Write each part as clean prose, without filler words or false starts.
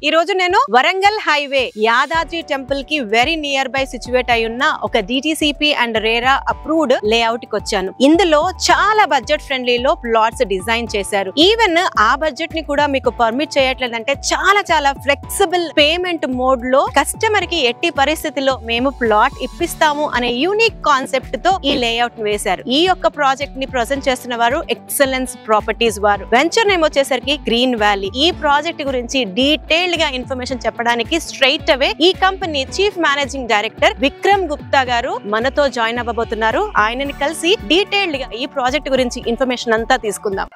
ఈ రోజు నేను వరంగల్ హైవే యాదాద్రి టెంపుల్ కి వెరీ నియర్ బై సిచ్యువేట్ అయి ఉన్న ఒక DTCP and RERA approved layout కి వచ్చాను. ఇందులో చాలా బడ్జెట్ ఫ్రెండ్లీలో ప్లాట్స్ డిజైన్ చేశారు. ఈవెన్ ఆ బడ్జెట్ ని కూడా మీకు పర్మిట్ చేయట్లేదంటే చాలా ఫ్లెక్సిబుల్ పేమెంట్ మోడ్ లో కస్టమర్ కి ఎట్టి పరిస్థితిలో మేము ప్లాట్ ఇప్పిస్తాము అనే యూనిక్ కాన్సెప్ట్ తో ఈ లేఅవుట్ ని వేశారు. ఈ యొక్క ప్రాజెక్ట్ ని ప్రజెంట్ చేస్తున్న వారు ఎక్సలెన్స్ ప్రాపర్టీస్ వారు. వెంచర్ నేమ్ వచ్చేసరికి గ్రీన్ వ్యాలీ. ఈ ప్రాజెక్ట్ గురించి డీటెయిల్డ్ గా ఇన్ఫర్మేషన్ చెప్పడానికి స్ట్రైట్ అవే ఈ company chief managing director Vikram Gupta గారు మనతో జాయిన్ అవ్వబోతున్నారు. ఆయనని కలిసి డీటెయిల్డ్ గా ఈ ప్రాజెక్ట్ గురించి ఇన్ఫర్మేషన్ అంతా తీసుకుందాం.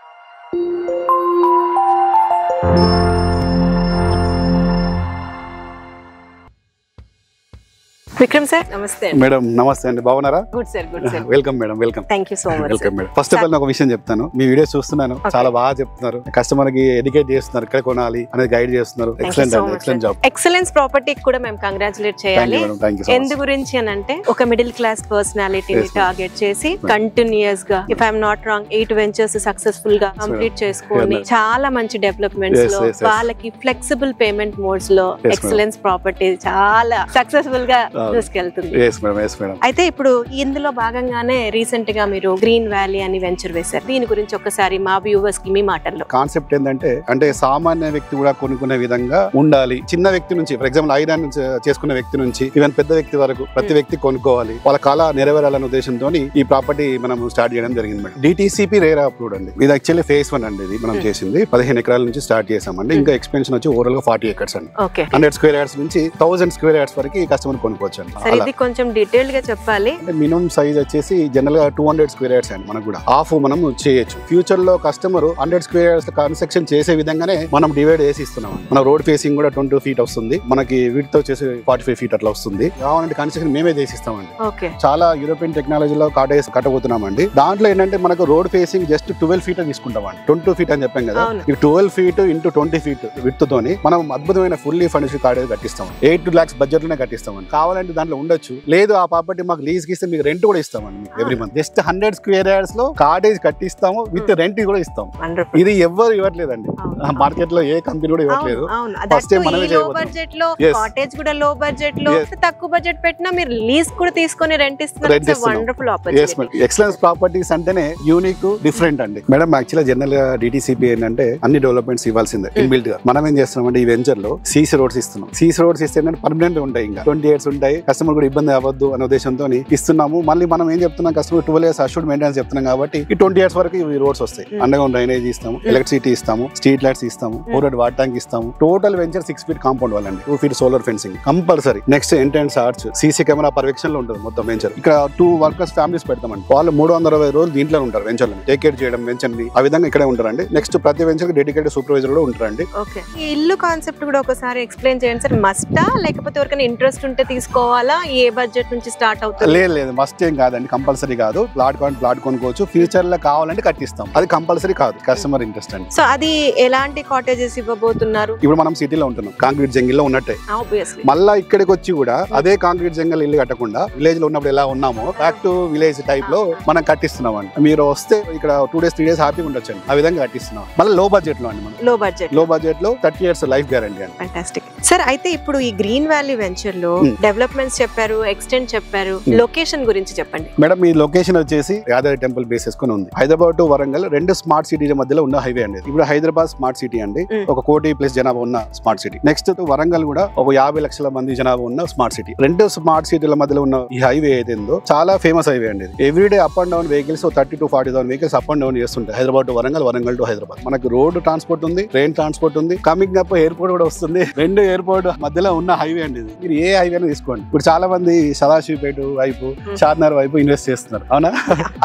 విక్రమ్ సార్ నమస్తే. మేడం నమస్తే అండి, బాగున్నారా? Good sir, good sir. Welcome madam, welcome. Thank you so much. Welcome madam. First of all ఒక విషయం చెప్తాను, మీ వీడియోస్ చూస్తున్నాను, చాలా బాగా చెప్తున్నారు, కస్టమర్ కి ఎడ్యుకేట్ చేస్తున్నారు, ఇక్కడ కొనాలి అనేది గైడ్ చేస్తున్నారు. ఎక్సలెంట్ అండి, ఎక్సలెంట్ జాబ్. ఎక్సలెన్స్ ప్రాపర్టీకి కూడా మేము కంగ్రాచులేట్ చేయాలి. ఎందు గురించి అని అంటే ఒక మిడిల్ క్లాస్ పర్సనాలిటీని టార్గెట్ చేసి కంటిన్యూస్ గా if I'm not wrong 8 ventures successful గా కంప్లీట్ చేసుకొని చాలా మంచి డెవలప్మెంట్స్ లో వాళ్ళకి ఫ్లెక్సిబుల్ పేమెంట్ మోడ్స్ లో ఎక్సలెన్స్ ప్రాపర్టీ చాలా సక్సెస్ఫుల్ గా తీసుకెళ్తుంది. అయితే ఇప్పుడు ఇందులో భాగంగానే రీసెంట్ గా మీరు గ్రీన్ వ్యాలీ అని వెంచర్ వేశారు. దీని గురించి ఒక్కసారి మా వ్యూవర్స్ కి మీ మాటల్లో. కాన్సెప్ట్ ఏంటంటే అంటే సామాన్య వ్యక్తి కూడా కొనుక్కునే విధంగా ఉండాలి. చిన్న వ్యక్తి నుంచి ఫర్ ఎగ్జాంపుల్ ఐరన్ నుంచి చేసుకున్న వ్యక్తి నుంచి ఈవెన్ పెద్ద వ్యక్తి వరకు ప్రతి వ్యక్తి కొనుక్కోవాలి, వాళ్ళ కళ నెరవేరాలనే ఉద్దేశంతో ఈ ప్రాపర్టీ మనం స్టార్ట్ చేయడం జరిగింది మేడం. DTCP రేరా అప్రూవ్డ్ అండి. ఇది యాక్చువల్లీ ఫేజ్ 1 అండి. ఇది మనం చేసింది 15 ఎకరాల నుంచి స్టార్ట్ చేసామండి. ఇంకా ఎక్స్పెన్షన్ వచ్చి ఓవరాల్ గా 40 ఎకర్స్ అండి. 100 స్క్వేర్ యార్డ్స్ నుంచి 1000 స్క్వేర్ యార్డ్స్ వరకు ఈ కస్టమర్ కొనుక్కోవచ్చు అండి. ఇది కొంచెం డీటెయిల్ గా చెప్పాలి. మినిమం సైజ్ వచ్చేసి జనరల్ గా 200 స్క్వేర్ యార్డ్స్ అండి. మనకు కూడా హాఫ్ మనం చేయొచ్చు. ఫ్యూచర్ లో కస్టమర్ 100 స్క్వేర్ యార్డ్స్ కన్స్ట్రక్షన్ చేసే విధంగానే మనం డివైడ్ చేసి ఇస్తున్నాం. మన రోడ్ ఫేసింగ్ కూడా 22 ఫీట్ వస్తుంది, మనకి వీటితో వచ్చేసి 45 ఫీట్ అట్లా వస్తుంది. కావాలంటే కన్స్ట్రక్షన్ మేమే చేసిస్తామండి. చాలా యూరోపియన్ టెక్నాలజీలో కాటేజ్ కట్టబోతున్నామండి. దాంట్లో ఏంటంటే మనకు రోడ్ ఫేసింగ్ జస్ట్ 12 ఫీట్ తీసుకుంటామండి. 22 ఫీట్ అని చెప్పాం కదా, ఈ 12 ఫీట్ ఇంటూ 20 ఫీట్ విడ్త్ తోని మనం అద్భుతమైన ఫుల్లీ ఫర్నిష్డ్ కాటేజ్ కట్టిస్తాం. 8 lakhs బడ్జెట్ లోనే కట్టిస్తామండి. కావాలంటే దాంట్లో ఉండొచ్చు, లేదు ఆ ప్రాపర్టీ మాకు లీజ్ కి ఇస్తే మీకు రెంట్ కూడా ఇస్తామండి. Every month just 100 square yards లో కాటేజ్ కట్టిస్తాము, విత్ రెంట్ కూడా ఇస్తాము. ఇది ఎవ్వరు ఇవ్వట్లేదండి, మార్కెట్ లో ఏ కంపెనీ కూడా ఇవ్వట్లేదు. ఫస్ట్ టైం మనమే తక్కువ బడ్జెట్ పెట్టినా మీరు లీజ్ కూడా తీసుకొని రెంట్ ఇస్తున్నారు. ఎక్సలెన్స్ ప్రాపర్టీస్ అంటేనే యూనిక్ డిఫరెంట్ అండి మేడం. యాక్చువల్ జనరల్ గా DTCP ఏంటంటే అన్ని డెవలప్మెంట్స్ ఇవ్వాల్సిందే ఇన్బిల్ట్ గా. మనం ఏం చేస్తున్నాం అంటే ఈ వెంచర్ లో CC రోడ్స్ ఇస్తున్నాం. CC రోడ్స్ ఇస్తే పర్మనెంట్ ఉంటాయి, ఇంకా 20 years ఉంటాయి, కస్టమర్ కూడా ఇబ్బంది అవ్వద్దు అనే ఉద్దేశంతో ఇస్తున్నాము. మళ్ళీ మనం ఏం చెప్తున్నాం, కస్టమర్ 12 years అష్యూర్డ్ మెయింటెనెన్స్ చెప్తున్నాం కాబట్టి ఈ 20 years వరకు ఈ రోడ్స్ వస్తాయి. అండర్ గ్రౌండ్ డ్రైనేజ్ ఇస్తాము, ఎలక్ట్రిసిటీ ఇస్తాము, స్ట్రీట్ లైట్స్ ఇస్తాము, ఓవర్హెడ్ వాటర్ ట్యాంక్ ఇస్తాము. టోటల్ వెంచర్ 6 feet కాంపౌండ్ వాళ్ళండి, 2 feet solar fencing compulsory. Next entrance arch, CC camera పర్యవేక్షణ లో ఉంటుంది మొత్తం వెంచర్. ఇక్కడ 2 workers ఫ్యామిలీస్ పెడతామండి. వాళ్ళు 360 రోజులు దీంట్లో ఉంటారు వెంచర్ లో, టేక్ కేర్ చేయడం వెంచర్ ని ఆ విధంగా ఇక్కడే ఉంటారండి. నెక్స్ట్ ప్రతి వెంచర్ కి డెడికేటెడ్ సూపర్వైజర్ కూడా ఉంటారండి. ఈ ఇల్లు కాన్సెప్ట్ కూడా ఒకసారి ఎక్స్ప్లెయిన్ చేయండి సార్. మస్టా లేకపోతే ఎవరికైనా ఇంట్రెస్ట్ ఉంటే తీసుకోవాలా? ఏ బడ్జెట్ నుంచి స్టార్ట్ అవుతుంది? లేదు మస్ట్ ఏం కాదండి, కంపల్సరీ కాదు. ప్లాట్ కొనుక్కోవచ్చు, ఫ్యూచర్ లో కావాలంటే కట్టిస్తాం, అది కంపల్సరీ కాదు, కస్టమర్ ఇంట్రెస్ట్ అండి. సో అది ఎలాంటి కాటేజెస్ ఇవ్వబోతున్నారు? ఇప్పుడు మనం సిటీలో ఉంటున్నాం, కాంక్రీట్ జంగిల్ లో ఉన్నట్టే మళ్ళా ఇక్కడికి వచ్చి కూడా అదే కాంక్రీట్ జంగిల్ ఇల్లు కట్టకుండా విలేజ్ లో ఉన్నప్పుడు ఎలా ఉన్నామో బ్యాక్ టు విలేజ్ టైప్ లో మనం కట్టిస్తున్నాం అండి. మీరు వస్తే ఇక్కడ 2 days 3 days హ్యాపీగా ఉండొచ్చు అండి, ఆ విధంగా కట్టిస్తున్నాం. మళ్ళీ లో బడ్జెట్ లో అండి, మనం లో బడ్జెట్ లో 30 years లైఫ్ గ్యారంటీ అండి. Fantastic sir. అయితే ఇప్పుడు ఈ గ్రీన్ వ్యాలీ వెంచర్ లో డెవలప్మెంట్స్ చెప్పారు, ఎక్స్టెండ్ చెప్పారు, లొకేషన్ గురించి చెప్పండి మేడం. ఈ లొకేషన్ వచ్చేసి యాదాద్రి టెంపుల్ బేస్ చేసుకుని ఉంది. హైదరాబాద్ టు వరంగల్ 2 స్మార్ట్ సిటీల మధ్యలో ఉన్న హైవే అండి. ఇప్పుడు హైదరాబాద్ స్మార్ట్ సిటీ అండి, 1 కోటి ప్లస్ జనాభా ఉన్న స్మార్ట్ సిటీ. నెక్స్ట్ వరంగల్ కూడా 50 లక్షల మంది జనాభా ఉన్న స్మార్ట్ సిటీ. 2 స్మార్ట్ సిటీల మధ్యలో ఉన్న ఈ హైవే ఏదైందో చాలా ఫేమస్ హైవే అండి. Everyday up and down vehicles 30 to 40,000 vehicles up and down చేస్తుంటాయి. Hyderabad to Warangal, Warangal to Hyderabad. మనకు రోడ్ ట్రాన్స్పోర్ట్ ఉంది, ట్రైన్ ట్రాన్స్పోర్ట్ ఉంది, కమింగ్ అప్ ఎయిర్పోర్ట్ కూడా వస్తుంది. 2 ఎయిర్పోర్ట్ మధ్యలో ఉన్న హైవే అండి ఇది. మీరు ఏ హైవే తీసుకోండి. ఇప్పుడు చాలా మంది సదాశివపేట వైపు, షాద్నగర్ వైపు ఇన్వెస్ట్ చేస్తున్నారు, అవునా?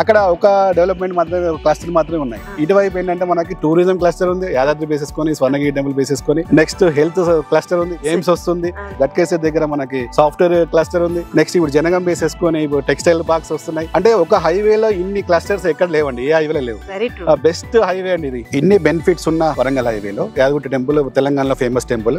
అక్కడ ఒక డెవలప్మెంట్ మాత్రమే, క్లస్టర్ మాత్రమే ఉన్నాయి. ఇటువైపు ఏంటంటే మనకి టూరిజం క్లస్టర్ ఉంది, యాదాద్రి బేసేసుకొని, స్వర్ణగిరి టెంపుల్ బేసేసుకొని, నెక్స్ట్ హెల్త్ క్లస్టర్ ఉంది, ఎయిమ్స్ వస్తుంది, గట్కేసర్ దగ్గర మనకి సాఫ్ట్వేర్ క్లస్టర్ ఉంది. నెక్స్ట్ ఇప్పుడు జనగం బేసేసుకొని ఇప్పుడు టెక్స్టైల్ పార్క్స్ వస్తున్నాయి. అంటే ఒక హైవేలో ఇన్ని క్లస్టర్స్ ఎక్కడ లేవండి, ఏ హైవేలో లేవు. బెస్ట్ హైవే అండి ఇది. ఇన్ని బెనిఫిట్స్ ఉన్న వరంగల్ హైవేలో యాదగిరి టెంపుల్ తెలంగాణలో ఫేమస్ టెంపుల్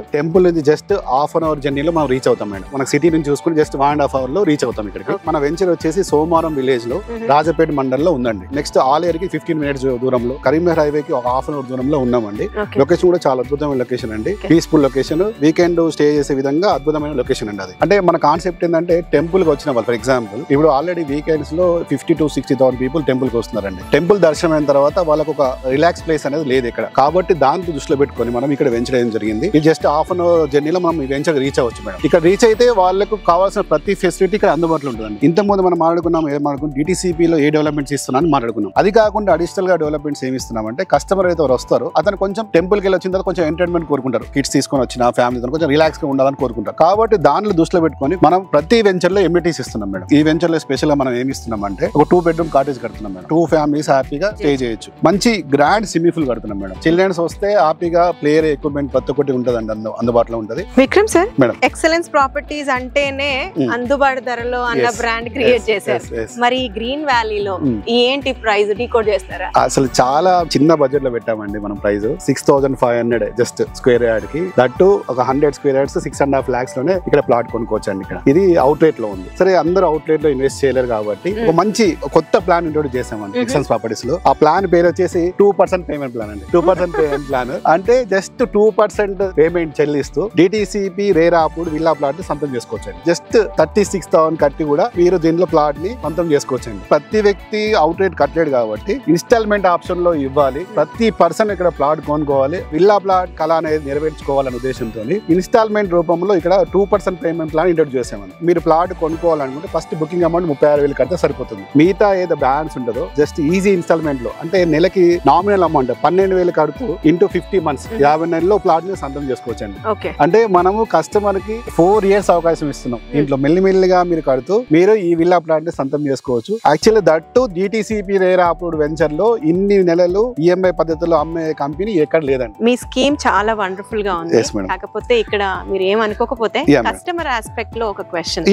నుంచి జస్ట్ హాఫ్ అన్ అవర్ జర్నీలో మనం రీచ్ అవుతాం మేడం. మనకి సిటీ నుంచి చూసుకుని జస్ట్ 1.5 hours లో రీచ్ అవుతాం ఇక్కడికి. మన వెంచర్ వచ్చేసి సోమవారం విలేజ్ లో రాజపేట మండలంలో ఉందండి. నెక్స్ట్ ఆలేరుకి 15 minutes దూరంలో, కరీంనగర్ హైవే కి ఒక హాఫ్ అన్ అవర్ దూరంలో ఉన్నామండి. లొకేషన్ కూడా చాలా అద్భుతమైన లొకేషన్ అండి, పీస్ఫుల్ లొకేషన్, వీకెండ్ స్టే చేసే విధంగా అద్భుతమైన లొకేషన్ అండి అది. అంటే మన కాన్సెప్ట్ ఏంటంటే టెంపుల్ కి వచ్చిన వాళ్ళు, ఫర్ ఎగ్జాంపుల్ ఇప్పుడు ఆల్రెడీ వీకెండ్స్ లో 50 to 60,000 people టెంపుల్ కి వస్తున్నారండి. టెంపుల్ దర్శనం అయిన తర్వాత వాళ్ళకు ఒక రిలాక్స్ ప్లేస్ అనేది లేదు ఇక్కడ, కాబట్టి దాన్ని దృష్టిలో పెట్టుకొని మనం ఇక్కడ వెంచర్ చేయడం జరిగింది. ఇది జస్ట్ హాఫ్ అన్ అవర్ జర్నీలో మనం ఈ వెంచర్ రీచ్ అవ్వచ్చు మేడం. ఇక్కడ రీచ్ అయితే వాళ్ళకు కావాల్సిన ప్రతి ఫెసిలిటీ ఇక్కడ అందుబాటులో ఉంటుందండి. ఇంతకుముందు మనం మాట్లాడుకున్నాం, ఏం మాట్లాడుకున్నాం, డిటిసిపిలో ఏ డెవలప్మెంట్స్ ఇస్తున్నామని మాట్లాడుకున్నాం. అది కాకుండా అడిషనల్ గా డెవలప్మెంట్స్ ఏమి ఇస్తున్నామంటే, కస్టమర్ అయితే వస్తారో అతను కొంచెం టెంపుల్ కి వెళ్ళి వచ్చిన తర్వాత కొంచెం ఎంటర్టైన్మెంట్ కోరుకుంటారు, కిడ్స్ తీసుకొని వచ్చిన ఫ్యామిలీతో కొంచెం రిలాక్స్ గా ఉండాలని కోరుకుంటారు. కాబట్టి దానిలో దృష్టిలో పెట్టుకొని మనం ప్రతి వెంచర్ లో ఎమ్యూనిటీస్ ఇస్తున్నాం మేడం. ఈ వెంచర్ లో స్పెషల్ గా మనం ఏమి ఇస్తున్నాం అంటే, ఒక 2 bedroom కాటేజ్ కడుతున్నాం మేడం. 2 families హ్యాపీగా స్టే చేయొచ్చు. మంచి గ్రాండ్ స్విమ్మింగ్ పూల్ కడుతున్నాం మేడం. చిల్డ్రన్స్ వస్తే హ్యాపీగా ప్లేయర్ ఎక్విప్మెంట్ ప్రతి ఒక్కటి ఉంటదండి, అందుబాటులో ఉంటది. Vikram sir, madam excellence properties అంటేనే అందుబాటు ధరలో అన్న బ్రాండ్ క్రియేట్ చేశారు. మరి గ్రీన్ వ్యాలీలో ఏంటి ప్రైస్ డీకోడ్ చేస్తారా? అసలు చాలా చిన్న బడ్జెట్ లో పెట్టామండి మనం. ప్రైస్ 6,500 జస్ట్ స్క్వేర్ యార్డ్ కి. దట్టు ఒక 100 square yards 6.5 lakhs లోనే ఇక్కడ ప్లాట్ కొనుక్కోవచ్చు అండి. ఇక్కడ ఇది అవుట్లెట్ లో ఉంది. సరే అందరూ అవుట్లెట్ లో ఇన్వెస్ట్ చేయలేరు కాబట్టి ఒక మంచి కొత్త ప్లాన్ ఇంట్రొడ్యూస్ చేసామండి ఎక్సలెన్స్ ప్రాపర్టీస్ లో. ఆ ప్లాన్ పేరు వచ్చేసి 2% పేమెంట్ ప్లాన్ అండి. 2% పేమెంట్ ప్లాన్ అంటే జస్ట్ 2% పేమెంట్ చెల్లిస్తూ డిటిసిపి రేరా అప్పుడు విల్లా ప్లాట్ ని సొంతం చేసుకోవచ్చు అండి. జస్ట్ 36,000 కట్టి కూడా మీరు దీనిలో ప్లాట్ ని సొంతం చేసుకోవచ్చు అండి. ప్రతి వ్యక్తి అవుట్లెట్ కట్టలేడు కాబట్టి ఇన్స్టాల్మెంట్ ఆప్షన్ లో ఇవ్వాలి. ప్రతి పర్సన్ ఇక్కడ ప్లాట్ కొనుక్కోవాలి, విల్లా ప్లాట్ కళ అనేది నెరవేర్చుకోవాలనే ఉద్దేశంతో ఇన్స్టాల్మెంట్ రూపంలో ఇక్కడ 2% పేమెంట్ ప్లాన్ ఇంట్రొడ్యూస్ చేసామని. మీరు ప్లాట్ కొనుక్కోవాలనుకుంటే ఫస్ట్ బుకింగ్ అమౌంట్ 36,000 కడితే సరిపోతుంది. మిగతా ఏదో బ్యాలెన్స్ ఉంటుందో జస్ట్ ఈజీ ఇన్స్టాల్మెంట్ లో, అంటే నెలకి నామినల్ అమౌంట్ 12,000 కడుతూ ఇంటూ 50 months 50 నెలల్లో ప్లాట్ ని సొంతం చేసుకోవచ్చండి. అంటే మనము కస్టమర్ కి 4 years అవకాశం ఇస్తున్నాం. ఇంట్లో మెల్లిమెల్లిగా మీరు కడుతూ మీరు ఈ విల్లా ప్లాట్ ని సొంతం చేసుకోవచ్చు. Actually that DTCP RERA approved venture లో ఇన్ని నెలలు ఈఎంఐ పద్ధతిలో అమ్మే కంపెనీ ఎక్కడ లేదండి. మీ స్కీమ్ చాలా వండర్ఫుల్ గా ఉంది. కాకపోతే ఇక్కడ మీరు ఏమనుకోకపోతే కస్టమర్ ఆస్పెక్ట్ లో ఒక క్వశ్చన్.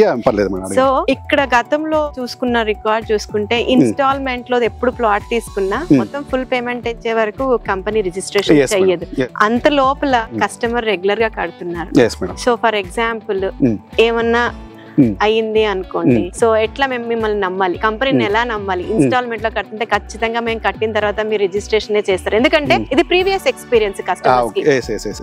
సో ఇక్కడ గతంలో చూసుకున్న రికార్డ్ చూసుకుంటే ఇన్స్టాల్మెంట్ లో ఎప్పుడు ప్లాట్ తీసుకున్నా మొత్తం ఫుల్ పేమెంట్ ఇచ్చే వరకు కంపెనీ రిజిస్ట్రేషన్ చెయ్యదు. అంత లోపల కస్టమర్ రెగ్యులర్ గా కడుతున్నారు. సో ఫర్ ఎగ్జాంపుల్ ఏమన్నా అయింది అనుకోండి, సో ఎట్లా మేము మిమ్మల్ని నమ్మాలి? కంపెనీని ఎలా నమ్మాలి? ఇన్స్టాల్మెంట్ లో కట్టుంటే ఖచ్చితంగా మేము కట్టిన తర్వాత మీరు రిజిస్ట్రేషన్ చేస్తారు, ఎందుకంటే ఇది ప్రీవియస్ ఎక్స్పీరియన్స్ కస్టమర్స్ కి.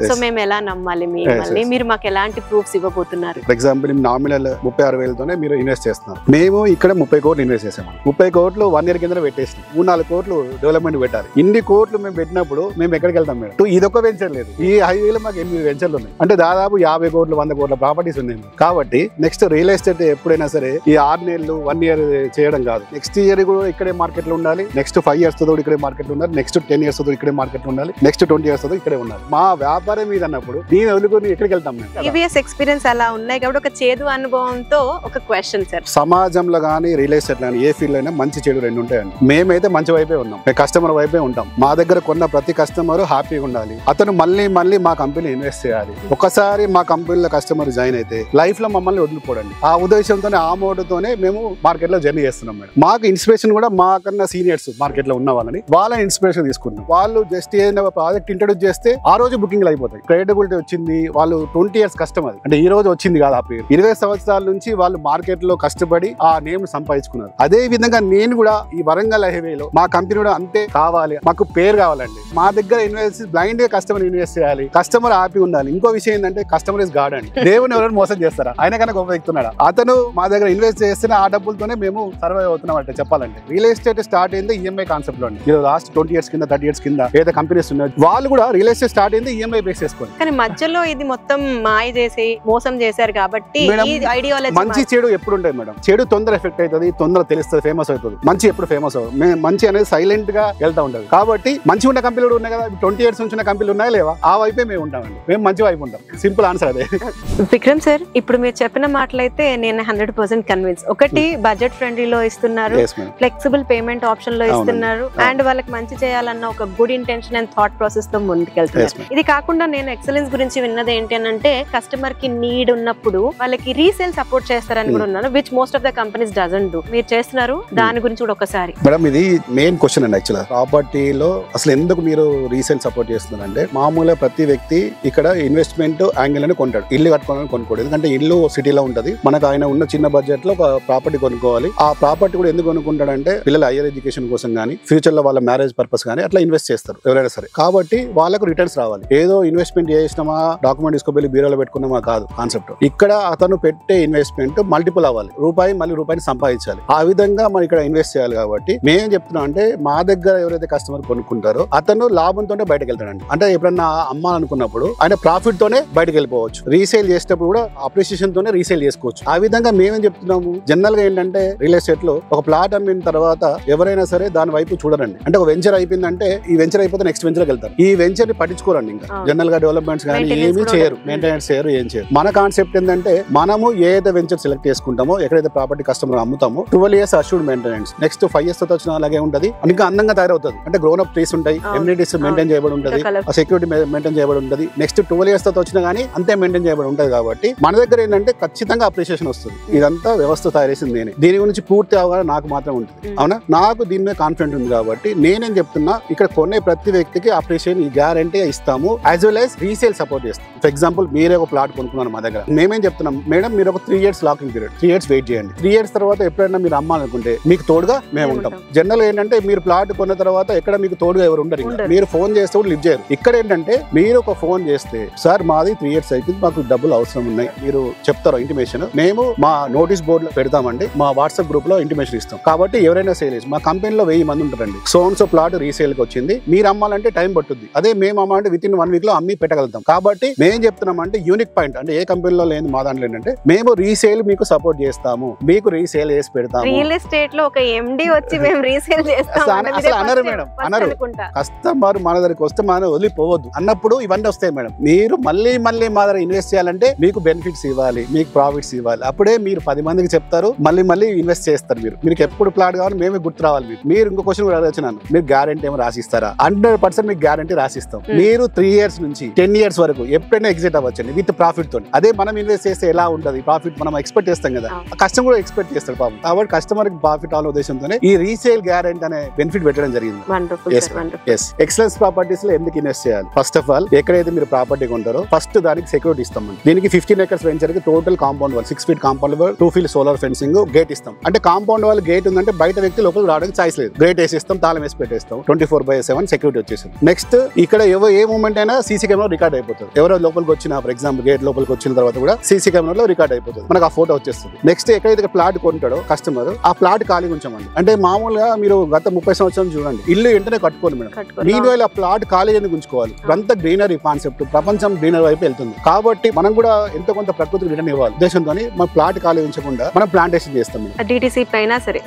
సో మేము ఎలా నమ్మాలి మిమ్మల్ని? మీరు మాకు ఎలాంటి ప్రూఫ్స్ ఇవ్వబోతున్నారు? ఫర్ ఎగ్జాంపుల్ నామినల్ 36,000తోనే మీరు ఇన్వెస్ట్ చేస్తున్నారు. మేము ఇక్కడ 30 కోట్లు ఇన్వెస్ట్ చేసాము. 30 కోట్లు 1 year కింద పెట్టేసినాం. 3-4 కోట్లు డెవలప్మెంట్ పెట్టాలి. ఇన్ని కోట్లు మేము పెట్టినప్పుడు మేము ఎక్కడికి వెళ్తాం మేడం? ఇదొక వెంచర్ లేదు, ఈ హైవేలో మాకు 8 వెంచర్లు ఉన్నాయి. అంటే దాదాపు 50 కోట్లు 100 కోట్ల ప్రాపర్టీస్ ఉన్నాయి. కాబట్టి నెక్స్ట్ రియల్ ఎస్టేట్ ఎప్పుడైనా సరే ఈ 6 నెలలు 1 year చేయడం కాదు. నెక్స్ట్ ఇయర్ కూడా ఇక్కడే మార్కెట్ లో ఉండాలి, నెక్స్ట్ 5 years తో ఇక్కడే మార్కెట్ లో ఉండాలి, నెక్స్ట్ 10 years తో ఇక్కడే మార్కెట్ లో ఉండాలి, నెక్స్ట్ 20 years తో ఇక్కడే ఉండాలి. మా వ్యాపారం మీద అన్నప్పుడు దీని వదులుకొని ఎక్కడికి వెళ్తాం? ప్రీవియస్ ఎక్స్పీరియన్స్ అలా ఉన్నాయి కాబట్టి ఒక చేదు అనుభవంతో ఒక క్వశ్చన్ సార్. సమాజంలో కానీ రియల్ ఎస్టేట్ కానీ ఏ ఫీల్డ్ అయినా మంచి చెడు రెండు ఉంటాయండి. మేమైతే మంచి వైపే ఉన్నాం, కస్టమర్ వైపే ఉంటాం. మా దగ్గర కొన్న ప్రతి కస్టమర్ హ్యాపీగా ఉండాలి, అతను మళ్ళీ మా కంపెనీ ఇన్వెస్ట్ చేయాలి. ఒకసారి మా కంపెనీలో కస్టమర్ జాయిన్ అయితే లైఫ్ లో మమ్మల్ని వదిలిపోడండి. ఆ ఉద్దేశంతోనే ఆ మోడతోనే మేము మార్కెట్ లో జర్నీ చేస్తున్నాం మేడం. మాకు ఇన్స్పిరేషన్ కూడా మాకన్నా సీనియర్స్ మార్కెట్ లో ఉన్న వాళ్ళ ఇన్స్పిరేషన్ తీసుకుంటున్నాం. వాళ్ళు జస్ట్ ఏదైనా ప్రాజెక్ట్ ఇంట్రొడ్యూస్ చేస్తే ఆ రోజు బుకింగ్ అయిపోతాయి. క్రెడిబిలిటీ వచ్చింది, వాళ్ళు 20 years కస్టమర్, అంటే ఈ రోజు వచ్చింది కాదు ఆ పేరు. 20 సంవత్సరాల నుంచి వాళ్ళు మార్కెట్ లో కష్టపడి ఆ నేమ్ సంపాదించుకున్నారు. అదే విధంగా నేను కూడా ఈ వరంగల్ హైవేలో మా కంపెనీ కూడా అంతే కావాలి, మాకు పేరు కావాలండి. మా దగ్గర ఇన్వెస్ట్ బ్లైండ్ గా కస్టమర్ ఇన్వెస్ట్ చేయాలి, కస్టమర్ హ్యాపీ ఉండాలి. ఇంకో విషయం ఏంటంటే కస్టమర్ ఇస్ గాడ్ అండి. దేవుని ఎవరైనా మోసం చేస్తారా? ఆయన కన్నా గొప్ప వ్యక్తున్నాడా? అతను మా దగ్గర ఇన్వెస్ట్ చేస్తే ఆ డబ్బులతోనే మేము సర్వైవ్ అవుతున్నాం అంటే చెప్పాలంటే. రియల్ ఎస్టేట్ స్టార్ట్ అయింది ఈఎంఐ కాన్సెప్ట్ లో. లాస్ట్ 20 years కింద 30 years కింద ఏదో కంపెనీస్ ఉన్నాయి, వాళ్ళు కూడా రియల్ ఎస్టేట్ స్టార్ట్ అయింది ఈఎంఐ బేస్ చేసుకొని. కానీ మధ్యలో ఇది మొత్తం మాయ చేసి మోసం చేశారు కాబట్టి మంచి చెడు ఎప్పుడు ఉంటాయి మేడం. చెడు తొందర ఎఫెక్ట్ అవుతుంది, తొందర తెలుస్తుంది, ఫేమస్ అవుతుంది. మంచి ఎప్పుడు ఫేమస్ అవుతుంది. మంచి అనేది సైలెంట్ గా వెళ్తా ఉంటది. కాబట్టి మంచి ఉన్న కంపెనీలు ఉన్నాయి కదా, 20 years నుంచి ఉన్న కంపెనీలు ఉన్నాయా లేవా? ఆ వైపే మేము ఉంటామండి. మేము మంచి వైపు ఉంటాం. సింపుల్ ఆన్సర్ అదే. విక్రమ్ సార్, ఇప్పుడు మీరు చెప్పిన మాటలు అయితే నేను 100% కన్విన్స్. ఒకటి బడ్జెట్ ఫ్రెండ్లీలో ఇస్తున్నారు, ఫ్లెక్సిబుల్ పేమెంట్ ఆప్షన్ లో ఇస్తున్నారు, అండ్ వాళ్ళకి మంచి చేయాలన్న ఒక good intention and thought process తో ముందుకెళ్తున్నారు. ఇది కాకుండా నేను ఎక్సలెన్స్ గురించి విన్నది ఏంటి అని అంటే, కస్టమర్ కి నీడ్ ఉన్నప్పుడు వాళ్ళకి రీసేల్ సపోర్ట్ చేస్తారని కూడా ఉన్నారు, which most of the companies doesn't do. మీరు చేస్తున్నారు, దాని గురించి కూడా ఒకసారి. మేడం ఇది మెయిన్ క్వశ్చన్ అండి. యాక్చువల్ ప్రాపర్టీలో అసలు ఎందుకు మీరు రీసేల్ సపోర్ట్ చేస్తున్నారంటే, మామూలుగా ప్రతి వ్యక్తి ఇక్కడ ఇన్వెస్ట్మెంట్ యాంగిల్ అని కొంటాడు, ఇల్లు కట్టుకోవాలని కొనుక్కోడు. ఎందుకంటే ఇల్లు సిటీలో ఉంటది, మనకు ఆయన ఉన్న చిన్న బడ్జెట్ లో ఒక ప్రాపర్టీ కొనుక్కోవాలి. ఆ ప్రాపర్టీ కూడా ఎందుకు కొనుక్కుంటాడంటే, పిల్లల హైయర్ ఎడ్యుకేషన్ కోసం కానీ, ఫ్యూచర్ లో వాళ్ళ మ్యారేజ్ పర్పస్ కానీ అట్లా ఇన్వెస్ట్ చేస్తారు ఎవరైనా సరే. కాబట్టి వాళ్ళకు రిటర్న్స్ రావాలి. ఏదో ఇన్వెస్ట్మెంట్ చేసినామా, డాక్యుమెంట్ తీసుకుని బీరోలో పెట్టుకున్నామా కాదు కాన్సెప్ట్. ఇక్కడ అతను పెట్టే ఇన్వెస్ట్మెంట్ మల్టిపుల్ అవ్వాలి, రూపాయి రూపాయిని సంపాదించాలి. ఆ విధంగా మనం ఇక్కడ ఇన్వెస్ట్ చేయాలి. కాబట్టి మేమేం చెప్తున్నాం అంటే, మా దగ్గర ఎవరైతే కస్టమర్ కొనుక్కుంటారో అతను లాభంతోనే బయటకు వెళ్తాడండి. అంటే ఎప్పుడన్నా అమ్మాలనుకున్నప్పుడు ఆయన ప్రాఫిట్ తోనే బయటకు వెళ్ళిపోవచ్చు. రీసేల్ చేసేటప్పుడు కూడా అప్రిసియేషన్ తోనే రీసేల్ చేసుకోవచ్చు. ఆ విధంగా మేమేం చెప్తున్నాము, జనరల్ గా ఏంటంటే రియల్ ఎస్టేట్ లో ఒక ప్లాట్ అమ్మిన తర్వాత ఎవరైనా సరే దాని వైపు చూడరండి. అంటే ఒక వెంచర్ అయిపోయిందంటే, ఈ వెంచర్ అయిపోతే నెక్స్ట్ వెంచర్ వెళ్తారు. ఈ వెంచర్ ని పట్టించుకోరండి. ఇంకా జనరల్ గా డెవలప్మెంట్స్ కానీ ఏమీ చేయరు, మెయింటెనెన్స్ చేయరు, ఏం చేయరు. మన కాన్సెప్ట్ ఏంటంటే, మనము ఏదైతే వెంచర్ సెలెక్ట్ చేసుకుంటామో, ఎక్కడైతే ప్రాపర్టీ కస్టమర్ అమ్ముతామో 12 years assured maintenance, next 5 years వచ్చిన అలాగే ఉంటది. ఇంకా అందంగా తయారవుతుంది. అంటే గ్రోన్ అప్ ట్రీస్ ఉంటాయి, ఎమ్యూనిటీస్ మెయింటైన్ చేయబడి ఉంటుంది, సెక్యూరిటీ మెయింటైన్ చేయబడి ఉంటుంది. నెక్స్ట్ 12 years వచ్చినా కానీ అంతే మెయింటైన్ చేయబడి ఉంటుంది. కాబట్టి మన దగ్గర ఏంటంటే ఖచ్చితంగా అప్రిషియేషన్ వస్తుంది. ఇదంతా వ్యవస్థ తయారు చేసింది నేనే. దీని గురించి పూర్తి అవగాహన నాకు మాత్రం ఉంటుంది. అవునా, నాకు దీని మీద కాన్ఫిడెంట్ ఉంది. కాబట్టి నేనేం చెప్తున్నా, ఇక్కడ కొనే ప్రతి వ్యక్తికి అప్రిషియేషన్ గ్యారంటీ ఇస్తాము, as well as resale support చేస్తాం. ఫర్ ఎగ్జాంపుల్, మీరే ఒక ప్లాట్ కొనుక్కున్నారు మా దగ్గర, మేమేం చెప్తున్నాం, మేడం మీరు ఒక 3 years locking period, 3 years wait చేయండి. 3 years తర్వాత ఎప్పుడైనా మీరు అమ్మాలనుకుంటే మీకు తోడుగా మేము ఉంటాం. జనరల్ ఏంటంటే, మీరు ప్లాట్ కొన్న తర్వాత ఎక్కడ మీకు తోడుగా ఎవరు ఉండరు. మీరు ఫోన్ చేస్తే కూడా లిఫ్ట్ చేయరు. ఇక్కడ ఏంటంటే, మీరు ఒక ఫోన్ చేస్తే, సార్ మాది 3 years అయిపోయింది, మాకు డబ్బులు అవసరం ఉన్నాయి, మీరు చెప్తారు ఇంటిమేషన్, మేము మా నోటీస్ బోర్డు లో పెడతామండి, మా వాట్సాప్ గ్రూప్ లో ఇంటిమేషన్ ఇస్తాం. కాబట్టి ఎవరైనా సేల్ చేసి, మా కంపెనీలో 1000 మంది ఉంటారండి, సో ప్లాట్ రీసేల్ కి వచ్చింది, మీరు అమ్మాలంటే టైం పట్టుద్ది. అదే మేము అమ్మాలంటే విత్ ఇన్ 1 week లో అమ్మి పెట్టగలుగుతాం. కాబట్టి మేము చెప్తున్నామంటే, యూనిక్ పాయింట్ అంటే ఏ కంపెనీలో లేని మా దాంట్లో ఏంటంటే, మేము రీసేల్ మీకు సపోర్ట్ చేస్తాము, మీకు రీసేల్ చేసి పెడతాము. రియల్ ఎస్టేట్ లో ఒక ఎండి వచ్చి మేము రీసేల్ చేస్తాం అసలు అనరు మేడం, అనరు. కస్టమర్ మన దగ్గరికి వస్తే మనం వదిలిపోవద్దు అన్నప్పుడు ఇవన్నీ వస్తాయి మేడం. మీరు మళ్ళీ మా దగ్గర ఇన్వెస్ట్ చేయాలంటే మీకు బెనిఫిట్స్ ఇవ్వాలి, మీకు ప్రాఫిట్స్ ఇవ్వాలి. అప్పుడే మీరు 10 మందికి చెప్తారు, మళ్ళీ ఇన్వెస్ట్ చేస్తారు. మీకు ఎప్పుడు ప్లాట్ కావాలి మేమే గుర్తు రావాలి. మీరు ఇంకో క్వశ్చన్ కూడా అడగచ్చు, మీరు గ్యారంటీ ఏమో రాసిస్తారా? 100% మీకు గ్యారంటీ రాసిస్తాం. మీరు 3 years నుంచి 10 years వరకు ఎప్పుడైనా ఎగ్జిట్ అవ్వచ్చండి విత్ ప్రాఫిట్ తోని. అదే మనం ఇన్వెస్ట్ చేస్తే ఎలా ఉంటుంది, ప్రాఫిట్ మనం ఎక్స్పెక్ట్ చేస్తాం కదా, కస్టమర్ కూడా ఎక్స్పెక్ట్ చేస్తాడు పాపం. కాబట్టి కస్టమర్ కి ప్రాఫిట్ అనే ఉద్దేశంతోనే ఈ రీసేల్ గ్యారంటీ అనే బెనిఫిట్ పెట్టడం జరిగింది. ఎక్సలెన్స్ ప్రాపర్టీస్ లో ఎందుకు ఇన్వెస్ట్ చేయాలి? ఫస్ట్ ఆఫ్ ఆల్, ఎక్కడైతే మీరు ప్రాపర్టీ కొంటారో ఫస్ట్ దానికి సెక్యూరిటీ ఇస్తాం. దీనికి 15 acres వెంచర్ కి total compound wall 6 feet compound wall, 2 feet solar fencing, gate ఇస్తాం. అంటే కాంపౌండ్ వాల్ గేట్ ఉందంటే బయట వ్యక్తి లోపలికి రావడానికి ఛాయిస్ లేదు. గేట్ వేసిస్తాం, తాళం వేసి పెట్టేస్తాం, 24/7 సెక్యూరిటీ వచ్చేసింది. నెక్స్ట్, ఇక్కడ ఏ మూమెంట్ అయినా సీసీ కెమెరా రికార్డ్ అయిపోతుంది. ఎవరో లోపలికి వచ్చిన, ఫర్ ఎగ్జాంపుల్ గేట్ లోపలికి వచ్చిన తర్వాత కూడా సీసీ కెమెరాలో రికార్డ్ అయిపోతుంది, మనకు ఆ ఫోటో వచ్చేస్తుంది. నెక్స్ట్, ఎక్కడైతే ప్లాట్ కొంటాడో కస్టమర్, ఆ ప్లాట్ ఖాళీ ఉంచమండి. అంటే మామూలుగా మీరు గత 30 సంవత్సరాలు చూడండి, ఇల్లు వెంటనే కట్టుకోండి మేడం. మీన్వైల్ ఆ ప్లాట్ ఖాళీ ఎందుకు ఉంచుకోవాలి? అంత గ్రీనరీ కాన్సెప్ట్, ప్రపంచం గ్రీనరీ వైపు వెళ్తుంది. కాబట్టి మనం కూడా ఎంతో కొంత ప్రకృతికి రిటర్న్ ఇవ్వాలి ఉద్దేశంతో మన ప్లాట్ ఖాళీ ఉంచకుండా మనం ప్లాంటేషన్ చేస్తాం.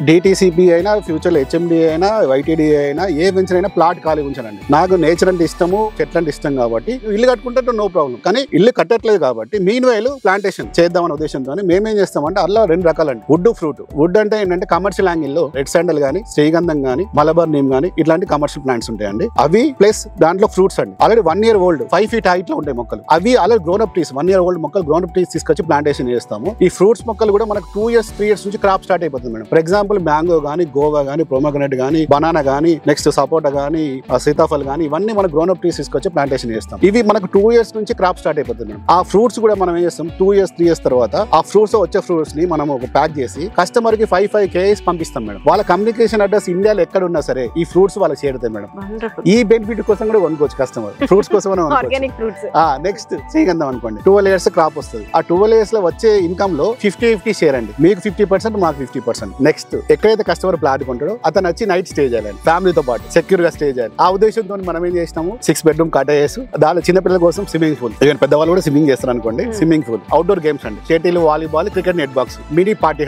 డిటిసిపి అయినా, ఫ్యూచర్ లో హెచ్ఎండి అయినా, వైటీడీ అయినా, ఏ వెంచర్ అయినా ప్లాట్ ఖాళీ ఉంచాలండి. నాకు నేచర్ అంటే ఇష్టము, చెట్లు అంటే ఇష్టం కాబట్టి ఇల్లు కట్టుకుంటే నో ప్రాబ్లం. కానీ ఇల్లు కట్టట్లేదు కాబట్టి మీన్వైల్ ప్లాంటేషన్ చేద్దామనే ఉద్దేశంతో మేమేం చేస్తామంటే, అలా 2 రకాలండి. Would, fruit. వుడ్ అంటే ఏంటంటే కమర్షియల్ యాంగిల్ లో రెడ్ శాండల్ గానీ, శ్రీగంధం గానీ, మలబార్ నీమ్ గానీ ఇట్లాంటి కమర్షియల్ ప్లాంట్స్ ఉంటాయండి. అవి ప్లస్ దాంట్లో ఫ్రూట్స్ అండి. Already 1 year old 5 feet height లో ఉంటాయి మొక్కలు. అవి already grown up trees, 1 year old మొక్కలు గ్రోన్ అప్ ట్రీస్ తీసుకొచ్చి ప్లాంటేషన్ చేస్తాము. ఈ ఫ్రూట్స్ మొక్కలు కూడా మనకు 2 years 3 years నుంచి క్రాప్ స్టార్ట్ అయిపోతుంది మేడం. ఫర్ ఎగ్జాంపుల్, మ్యాంగో గానీ, గోవా గానీ, ప్రోమోగ్రనేట్ గానీ, బనానా గానీ, నెక్స్ట్ సపోటా గానీ, సీతాఫల్ గానీ, ఇవన్నీ మనకు గ్రోన్ అప్ ట్రీస్ తీసుకొచ్చి ప్లాంటేషన్ చేస్తాం. ఇవి మనకు 2 years నుంచి క్రాప్ స్టార్ట్ అయిపోతుంది మేడం. ఆ ఫ్రూట్స్ కూడా మనం ఏం చేస్తాం, 2 years 3 years తర్వాత ఆ ఫ్రూట్స్ వచ్చే ఫ్రూట్స్ ని మనం ఒక ప్యాక్ చేసి కస్టమర్ కి 5 kgs పంపిస్తాం మేడం. వాళ్ళ కమ్యూనికేషన్ అడ్రస్ ఇండియాలో ఎక్కడ ఉన్నా సరే ఈ ఫ్రూట్స్ వాళ్ళకి చేరుతాయి మేడం. ఈ బెనిఫిట్ కోసం కూడా కొనుక్కోవచ్చు కస్టమర్, ఫ్రూట్స్ కోసం. నెక్స్ట్, శ్రీగంధం అనుకోండి, 12 years క్రాప్ వస్తుంది. ఆ 12 years లో వచ్చే ఇన్కమ్ లో 50-50 షేర్ అండి. మీకు 50%, మాకు 50%. నెక్స్ట్, ఎక్కడైతే కస్టమర్ ప్లాట్ కొంటాడో అతను వచ్చి నైట్ స్టే చేయాలి, ఫ్యామిలీతో పాటు సెక్యూర్ గా స్టే చేయాలి. ఆ ఉద్దేశంతో మనం ఏం చేసినాము, 6 bedroom కాటేజెస్, దాని చిన్నపిల్లల కోసం స్విమ్మింగ్ పూల్, పెద్దవాళ్ళు కూడా స్విమ్మింగ్ చేస్తారు అనుకోండి, స్విమ్మింగ్ పూల్, అవుట్డోర్ గేమ్స్ అండి, shuttle, volleyball, cricket, net box, mini party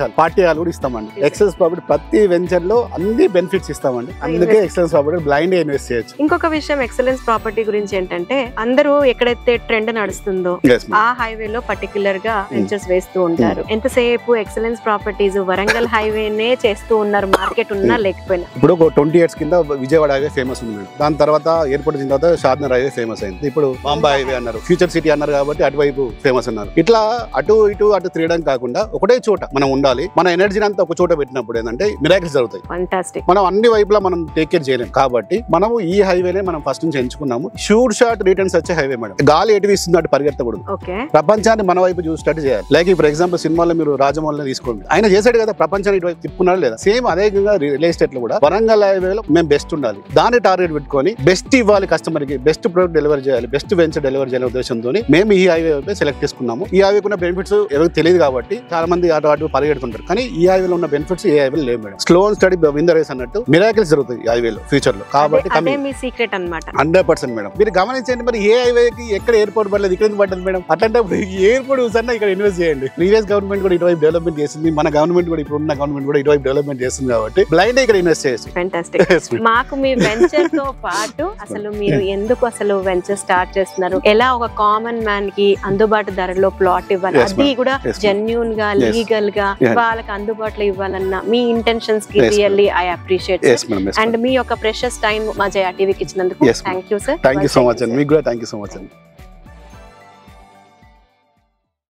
hall కూడా ఇస్తామండి. ఎక్సెస్ ప్రాపర్టీ ప్రతి వెంచర్ లో అన్ని బెనిఫిట్స్ ఇస్తామండి. అందుకే ఎక్సెలెన్స్ ప్రాపర్టీ బ్లైండ్ ఇన్వెస్ట్ చేయొచ్చు. ఇంకొక విషయం ఎక్సలెన్స్ ప్రాపర్టీ గురించి ఏంటంటే, అందరూ ఎక్కడైతే ట్రెండ్ నడుస్తుందో ఆ హైవే లో పర్టికులర్ గా వెంచర్స్ చేస్తూ ఉంటారు. ఎంతసేపు ఎక్సలెన్స్ ప్రాపర్టీస్ వరంగల్ హైవేనే చేస్తూ ఉన్నారు, మార్కెట్ ఉన్నా లేకపోయినా. ఇప్పుడు ఒక 20 years కింద విజయవాడ హైవే ఫేమస్ ఉంది మేడం. దాని తర్వాత ఎయిర్పోర్ట్ వచ్చిన తర్వాత షాద్నగర్ హైవే ఫేమస్ అయింది. ఇప్పుడు బాంబే హైవే అన్నారు, ఫ్యూచర్ సిటీ అన్నారు కాబట్టి అటువైపు ఫేమస్ అన్నారు. ఇట్లా అటు తిరగడం కాకుండా ఒకటే చోట మనం ఉండాలి. మన ఎనర్జీని అంతా ఒక చోట పెట్టినప్పుడు ఏంటంటే మిరాకిల్స్ జరుగుతాయి. ఫంటాస్టిక్. మనం అన్ని వైపులా మనం టేక్ కేర్ చేయలేం కాబట్టి మనము ఈ హైవేనే మనం ఫస్ట్ నుంచి ఎంచుకున్నాము. షూర్ షాట్ రిటర్న్స్ వచ్చే హైవే మేడం. గాలి ఎటు ఇస్తుంది అటు పరిగెత్తకూడదు. ప్రపంచాన్ని మన వైపు చూసేటట్టు చేయాలి. లైక్ ఫర్ ఎగ్జాంపుల్ సినిమాలో మీరు రాజమౌళిని తీసుకోండి, ఆయన చేశాడు కదా, ప్రపంచాన్ని ఇటువైపు తిప్పుకున్నాడు లేదా? సేమ్ అదే విధంగా రియల్ ఎస్టేట్ లో కూడా వరంగల్ హైవేలో మేము బెస్ట్ ఉండాలి, దాన్ని టార్గెట్ పెట్టుకొని బెస్ట్ ఇవ్వాలి కస్టమర్ కి, బెస్ట్ ప్రొడక్ట్ డెలివరీ చేయాలి, బెస్ట్ వెంచర్ డెలివరీ చేయాలి ఉద్దేశంతో మేము ఈ హైవే వైపు సెలెక్ట్ చేసుకున్నాము. ఈ హైవే ఉన్న బెనిఫిట్స్ ఎవరికి తెలియదు కాబట్టి చాలా మంది అటు పరిగెడుతుంటారు, కానీ ఈ హైవేలో ఉన్న బెనిఫిట్స్ ఏ హైవేలో లేవు madam. Slow and steady win the race అన్నట్టు మిరాకిల్స్ జరుగుతాయి ఈ హైవేలో ఫ్యూచర్ లో. కాబట్టి 100% మేడం. మీరు గమనించండి, మరి ఏ హైవేకి ఎక్కడ ఎయిర్పోర్ట్ పడలేదు, ఇక్కడ పడ్డది మేడం. అట్లాంటప్పుడు ఎయిర్పోర్ట్ చూసన్నా ఇక్కడ ఇన్వెస్ట్ చేయండి. ప్రీవియస్ గవర్నమెంట్ కూడా ఇటువైపు డెవలప్మెంట్ చేసింది, మన గవర్నమెంట్ కూడా ఇప్పుడు ఉన్న గవర్నమెంట్ కూడా ఇటువైపు డెవలప్మెంట్ చేస్తుంది కాబట్టి బ్లైండ్ ఇక్కడ ఇన్వెస్ట్ చేయొచ్చు. ఫెంటాస్టిక్. మాకు మీ వెంచర్ తో పాటు అసలు మీరు ఎందుకు అసలు వెంచర్ స్టార్ట్ చేస్తున్నారు, ఎలా ఒక కామన్ మ్యాన్ కి అందుబాటు ధరలో ప్లాట్ ఇవ్వాలి, అది కూడా జెన్యూన్ గా లీగల్ గా వాళ్ళకి అందుబాటులో ఇవ్వాలన్న మీ ఇంటెన్షన్స్ కి రియల్లీ ఐ అప్రిషియేట్. అండ్ మీ యొక్క ప్రెషియస్ టైం మా జయ టీవీకి ఇచ్చినందుకు thank you sir. Thank you so much అండి. మీకు కూడా థ్యాంక్ యూ సో మచ్ అండి.